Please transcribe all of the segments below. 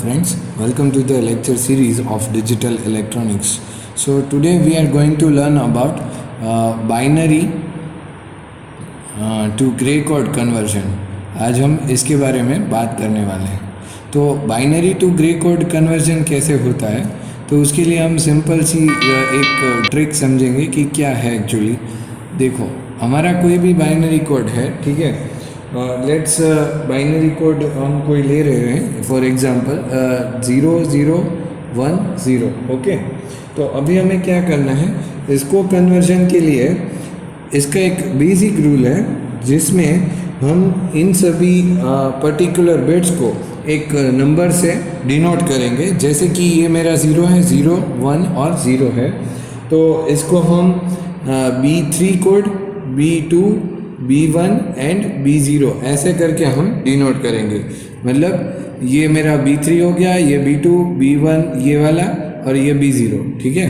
friends, welcome to the lecture series of digital electronics. So today we are going to learn about binary to grey code conversion. आज हम इसके बारे में बात करने वाले हैं. तो binary to gray code conversion कैसे होता है, तो उसके लिए हम सिंपल सी एक ट्रिक समझेंगे कि क्या है एक्चुअली. देखो, हमारा कोई भी बाइनरी कोड है, ठीक है. लेट्स बाइनरी कोड हम कोई ले रहे हैं, फॉर एग्जांपल 0010. ओके, तो अभी हमें क्या करना है, इसको कन्वर्जन के लिए इसका एक बेसिक रूल है जिसमें हम इन सभी पर्टिकुलर बिट्स को एक नंबर से डिनोट करेंगे. जैसे कि ये मेरा 0 है, 0, 1 और 0 है, तो इसको हम B3 code, B2, B1 and B0 ऐसे करके हम डिनोट करेंगे. मतलब ये मेरा B3 हो गया, ये B2, B1 ये वाला और ये B0. ठीक है,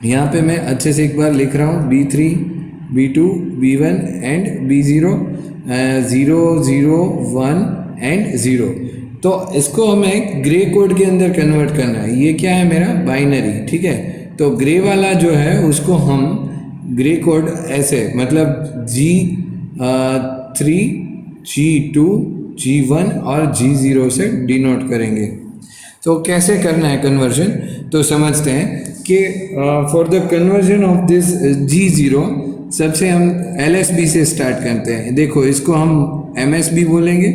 यहाँ पे मैं अच्छे से एक बार लिख रहा हूँ B3, B2, B1 and B0, 0, 0, 1 and 0. तो इसको हमें ग्रे कोड के अंदर कन्वर्ट करना है. ये क्या है, मेरा बाइनरी. ठीक है, तो ग्रे वाला जो है उसको हम ग्रे कोड ऐसे, मतलब G3, G2, G1 और G0 से डिनोट करेंगे. तो कैसे करना है कन्वर्जन, तो समझते हैं कि for the conversion of this G0 सबसे हम LSB से स्टार्ट करते हैं. देखो, इसको हम MSB बोलेंगे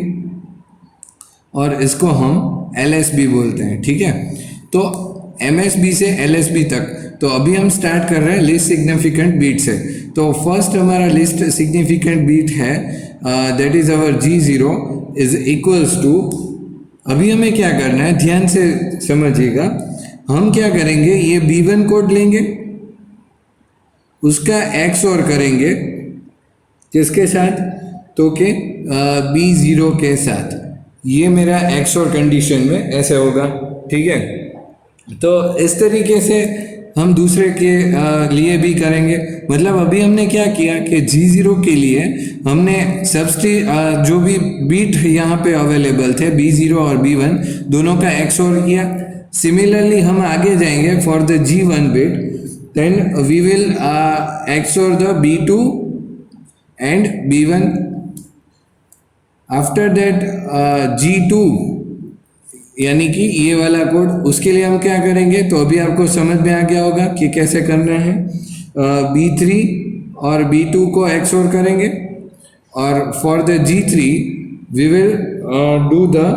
और इसको हम LSB बोलते हैं. ठीक है, तो MSB से LSB तक. तो अभी हम स्टार्ट कर रहे हैं लिस्ट सिग्निफिकेंट बीट से. तो फर्स्ट हमारा लिस्ट सिग्निफिकेंट बीट है, that is our G0 is equals to. अभी हमें क्या करना है, ध्यान से समझिएगा. हम क्या करेंगे, ये B1 कोड लेंगे, उसका XOR करेंगे किसके साथ, तो के B0 के साथ. ये मेरा XOR कंडीशन में ऐसे होगा. ठीक है, तो इस तरीके से हम दूसरे के लिए भी करेंगे. मतलब अभी हमने क्या किया कि G0 के लिए हमने जो भी बीट यहाँ पे अवेलेबल थे, B0 और B1 दोनों का XOR किया. सिमिलरली हम आगे जाएंगे for the G1 bit, then we will XOR the B2 and B1. after that G2 यानी कि ये वाला कोड, उसके लिए हम क्या करेंगे, तो अभी आपको समझ में आ गया होगा कि कैसे करना है. B3 और B2 को XOR करेंगे और for the G3 we will do the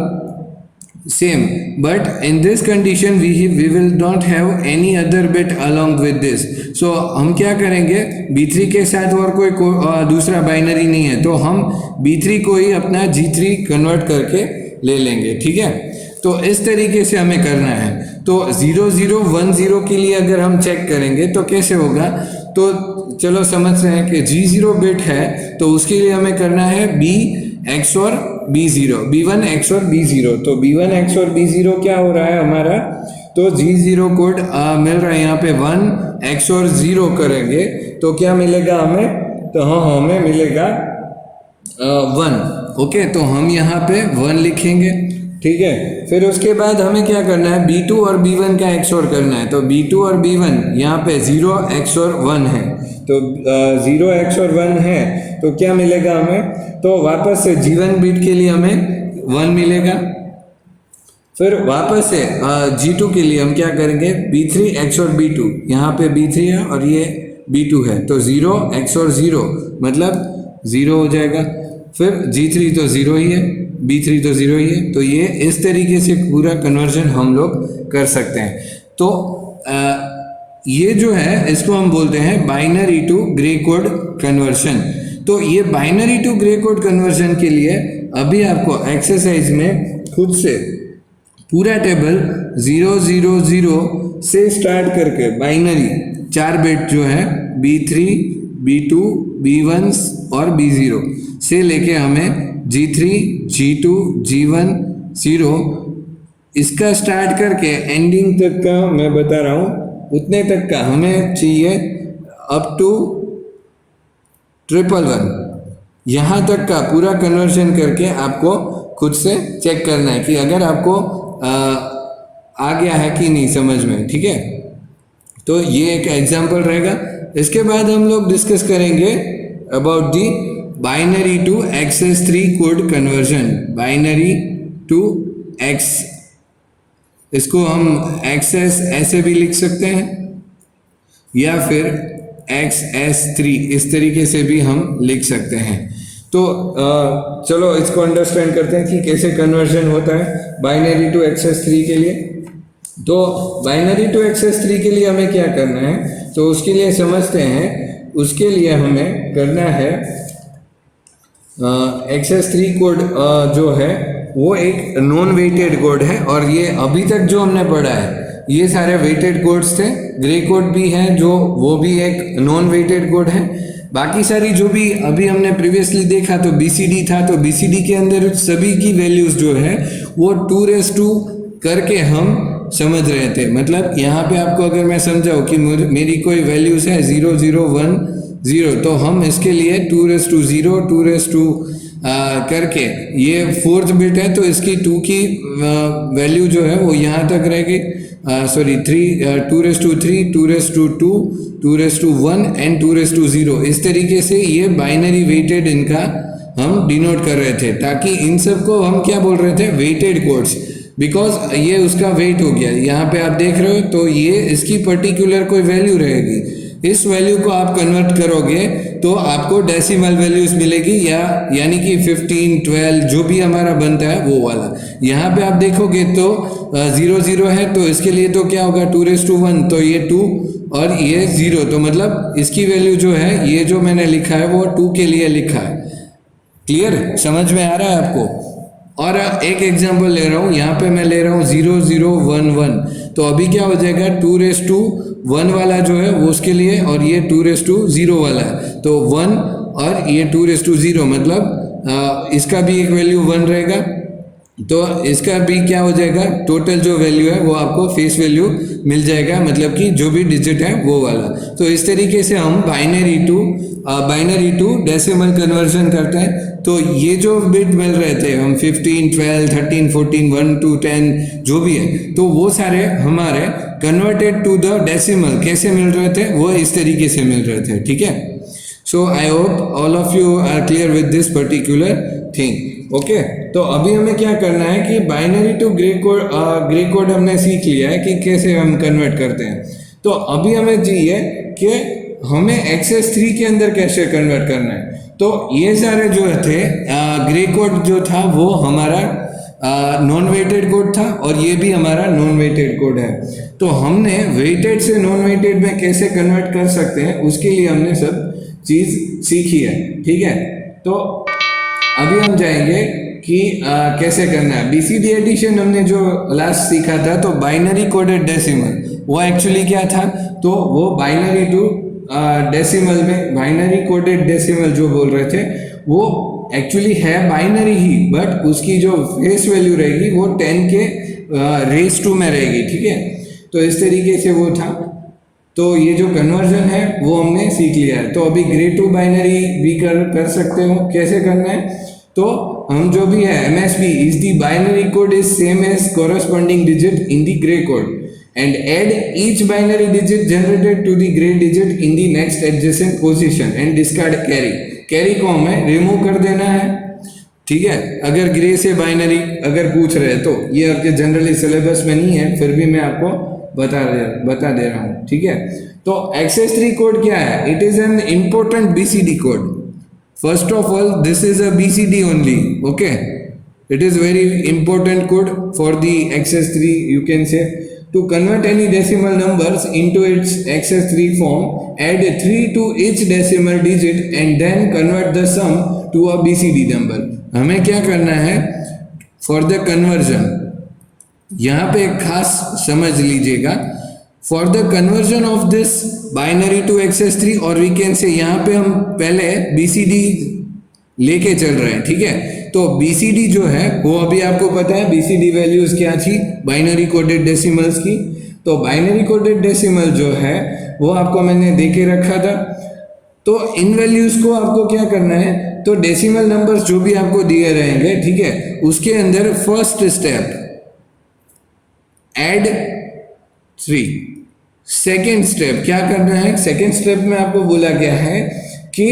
same, but in this condition we will not have any other bit along with this. so हम क्या करेंगे, B3 के साथ और कोई दूसरा बाइनरी नहीं है, तो हम B3 को ही अपना G3 कन्वर्ट करके ले लेंगे. ठीक है, तो इस तरीके से हमें करना है. तो 0010 के लिए अगर हम चेक करेंगे तो कैसे होगा, तो चलो समझ रहे हैं कि G0 बिट है, तो उसके लिए हमें करना है B XOR B0, B1 XOR B0. तो B1 XOR B0 क्या हो रहा है हमारा, तो G0 कोड मिल रहा है यहाँ पे 1 XOR 0 करेंगे तो क्या मिलेगा हमें, तो हाँ हमें मिलेगा 1. ओके, तो हम यहाँ पे 1 लिखेंगे. ठीक है, फिर उसके बाद हमें क्या करना है, B2 और B1 का XOR करना है. तो B2 और B1 यहाँ पे 0 XOR 1 है, तो 0 XOR 1 है, तो क्या मिलेगा हमें, तो वापस से G1 बिट के लिए हमें 1 मिलेगा. फिर वापस से G2 के लिए हम क्या करेंगे, B3 XOR B2. यहाँ पे B3 है और ये B2 है, तो 0 XOR 0 मतलब 0 हो जाएगा. फिर G3 तो 0 ही है, B3 तो 0 ही है. तो ये इस तरीके से पूरा कन्वर्जन हम लोग कर सकते हैं. तो ये जो है इसको हम बोलते हैं binary to gray code conversion. तो ये binary to gray code conversion के लिए अभी आपको एक्सरसाइज में खुद से पूरा टेबल 000 से स्टार्ट करके बाइनरी 4 बिट जो है B3, B2, B1 और B0 से लेके हमें G3, G2, G1, 0 इसका स्टार्ट करके एंडिंग तक का मैं बता रहा हूँ, उतने तक का हमें चाहिए अप टू 111. यहाँ तक का पूरा कन्वर्जन करके आपको खुद से चेक करना है कि अगर आपको आ गया है कि नहीं समझ में, ठीक है। तो ये एक एग्जाम्पल रहेगा। इसके बाद हम लोग डिस्कस करेंगे about the binary to XS3 code conversion. Binary to X, इसको हम XS ऐसे भी लिख सकते हैं या फिर XS3 इस तरीके से भी हम लिख सकते हैं। तो चलो इसको अंडरस्टैंड करते हैं कि कैसे कन्वर्जन होता है बाइनरी टू XS3 के लिए। तो बाइनरी टू XS3 के लिए हमें क्या करना है, तो उसके लिए समझते हैं। उसके लिए हमें करना है XS3 कोड जो है वो एक नॉन वेटेड कोड है, और ये अभी तक जो हमने पढ़ा है ये सारे वेटेड कोड्स थे। ग्रे कोड भी है जो, वो भी एक नॉन वेटेड कोड है। बाकी सारी जो भी अभी हमने प्रीवियसली देखा तो BCD था, तो BCD के अंदर सभी की वैल्यूज जो है वो 2 करके हम समझ रहे थे। मतलब यहाँ पे आपको अगर मैं समझाऊँ कि मेरी कोई वैल्यूज है 0 0 1 0, तो हम इसके लिए 2 करके, ये 4th बिट है तो इसकी 2 की वैल्यू जो है वो यहाँ तक रहेगी। Sorry 2 2 2 1 and 2 0। इस तरीके से ये बाइनरी वेटेड इनका हम डिनोट कर रहे थे, ताकि इन सब को हम क्या बोल रहे थे, वेटेड कोड्स, बिकॉज ये उसका वेट हो गया। यहाँ पे आप देख रहे हो तो ये इसकी पर्टिकुलर कोई वैल्यू रहेगी, इस वैल्यू को आप कन्वर्ट करोगे तो आपको डेसिमल वैल्यूज मिलेगी, यानी कि 15 12 जो भी हमारा बनता है वो वाला। यहाँ पे आप देखोगे तो 0 0 है, तो इसके लिए तो क्या होगा 2 1, तो ये 2 और ये 0, तो मतलब इसकी वैल्यू जो है ये जो मैंने लिखा है वो 2 के लिए लिखा है। क्लियर, समझ में आ रहा है आपको। और एक एग्जांपल ले रहा हूँ, यहाँ पे मैं ले रहा हूँ 0 0 1 1, तो अभी क्या हो जाएगा 2 1 वाला जो है वो उसके लिए, और ये 2 0 वाला है, तो 1 और ये 2 0, मतलब इसका भी एक वैल्यू 1 रहेगा, तो इसका भी क्या हो जाएगा, टोटल जो वैल्यू है वो आपको फेस वैल्यू मिल जाएगा, मतलब कि जो भी डिजिट है वो वाला। तो इस तरीके से हम बाइनरी टू डेसिमल कन्वर्जन करते हैं। तो ये जो बिट मिल रहे थे हम 15 12 13 14 1 2 10 जो भी है, तो वो सारे हमारे कन्वर्टेड टू द डेसिमल कैसे मिल रहे थे, वो इस तरीके से मिल रहे थे, ठीक है। So I hope all of you are clear with this particular thing. Okay, तो अभी हमें क्या करना है कि बाइनरी टू ग्रे कोड हमने सीख लिया है कि कैसे हम कन्वर्ट करते हैं। तो अभी हमें चाहिए कि हमें XS3 के अंदर कैसे कन्वर्ट करना है। तो ये सारे जो थे ग्रे कोड जो था वो हमारा नॉन वेटेड कोड था, और ये भी हमारा नॉन वेटेड कोड है। तो हमने वेटेड से नॉन वेटेड में कैसे कन्वर्ट कर सकते हैं उसके लिए हमने सब चीज़ सीखी है, ठीक है। तो अभी हम जाएंगे कि कैसे करना है। BCD एडिशन हमने जो लास्ट सीखा था, तो बाइनरी कोडेड डेसिमल वो एक्चुअली क्या था, तो वो बाइनरी टू डेसिमल में बाइनरी कोडेड डेसिमल जो बोल रहे थे वो एक्चुअली है बाइनरी ही, बट उसकी जो फेस वैल्यू रहेगी वो 10 के रेस टू में रहेगी, ठीक है। तो इस तरीके से वो था। तो ये जो कन्वर्जन है वो हमने सीख लिया है। तो अभी ग्रे टू बाइनरी भी कर सकते हो, कैसे करना है। तो हम जो भी है MSB is the binary code is same as corresponding digit in the gray code and add each binary digit generated to the gray digit in the next adjacent position and discard carry। Carry को हमें remove कर देना है, ठीक है। अगर grey से binary अगर पूछ रहे हैं तो ये आपके जनरली सिलेबस में नहीं है, फिर भी मैं आपको बता दे रहा हूँ, ठीक है। तो XS3 कोड क्या है, it is an important BCD code. First of all this is a BCD only, okay. It is very important code for the XS3, you can say। To convert any decimal numbers into its XS3 form, add 3 to each decimal digit and then convert the sum to a BCD number। हमें क्या करना है for the conversion, यहाँ पे एक खास समझ लीजिएगा। For the conversion of this binary to XS3, और we can say यहाँ पे हम पहले BCD लेके चल रहे हैं, ठीक है। तो BCD जो है वो अभी आपको पता है BCD वैल्यूज क्या थी, बाइनरी कोडेड डेसिमल्स की। तो बाइनरी कोडेड डेसिमल जो है वो आपको मैंने दे के रखा था। तो इन वैल्यूज को आपको क्या करना है, तो डेसिमल नंबर्स जो भी आपको दिए रहेंगे, ठीक है, उसके अंदर first step add 3। Second step क्या करना है, सेकेंड स्टेप में आपको बोला गया है कि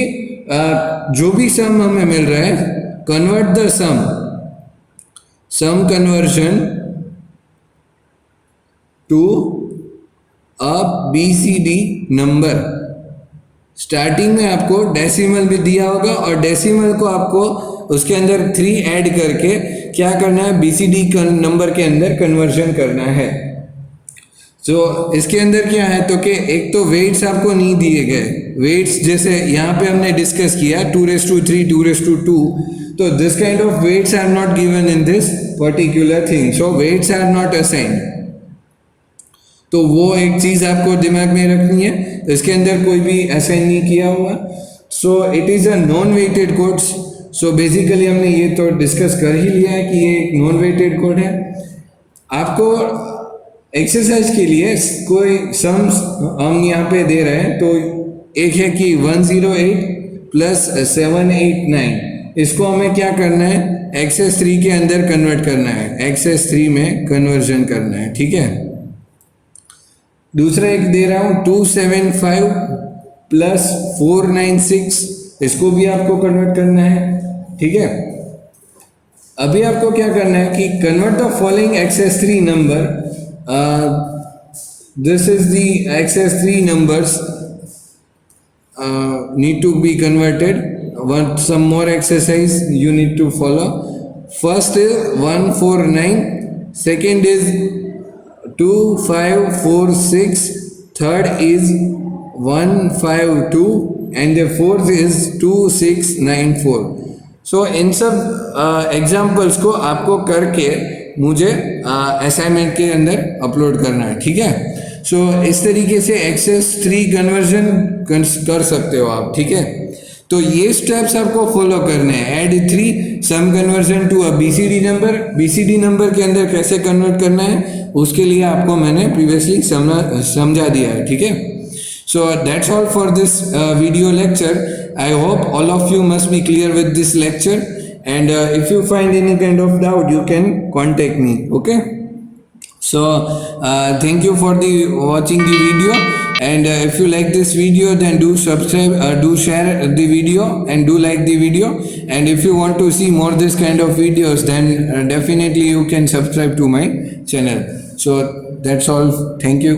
जो भी सम हमें मिल रहा है, convert the sum conversion to a BCD number. Starting में आपको डेसिमल भी दिया होगा और डेसिमल को आपको उसके अंदर 3 ऐड करके क्या करना है, BCD नंबर के अंदर कन्वर्जन करना है। तो इसके अंदर क्या है, तो कि एक तो वेट्स आपको नहीं दिए गए, वेट्स जैसे यहाँ पे हमने डिस्कस किया 2⁵, 2⁵, तो this kind of weights are not given in this particular thing, so weights are not assigned. तो वो एक चीज आपको दिमाग में रखनी है, इसके अंदर कोई भी असाइन नहीं किया हुआ, so it is a non weighted codes. So basically हमने ये तो डिस्कस कर ही लिया है कि ये एक नॉन वेटेड कोड है। आपको एक्सरसाइज के लिए कोई सम्स हम यहाँ पे दे रहे हैं, तो एक है कि 108 प्लस 789, इसको हमें क्या करना है, एक्सेस 3 के अंदर कन्वर्ट करना है, एक्सेस 3 में कन्वर्जन करना है, ठीक है। दूसरा एक दे रहा हूँ 275 प्लस 496, इसको भी आपको कन्वर्ट करना है, ठीक है। अभी आपको क्या करना है कि convert the following excess 3 number, this is the access 3 numbers need to be converted. Some more exercise you need to follow. First is 149, second is 2546, third is 152 and the fourth is 2694. So इन सब examples को आपको करके मुझे assignment के अंदर upload करना है, ठीक है। सो इस तरीके से एक्सेस 3 कन्वर्जन कर सकते हो आप, ठीक है। तो ये स्टेप्स आपको फॉलो करने हैं। Add 3 sum conversion to a BCD number, BCD number के अंदर कैसे कन्वर्ट करना है उसके लिए आपको मैंने प्रीवियसली समझा दिया है, ठीक है। So that's all for this video lecture. I hope all of you must be clear with this lecture. And if you find any kind of doubt, you can contact me. Okay. So thank you for watching the video. And if you like this video, then do subscribe, do share the video, and do like the video. And if you want to see more this kind of videos, then definitely you can subscribe to my channel. So that's all. Thank you.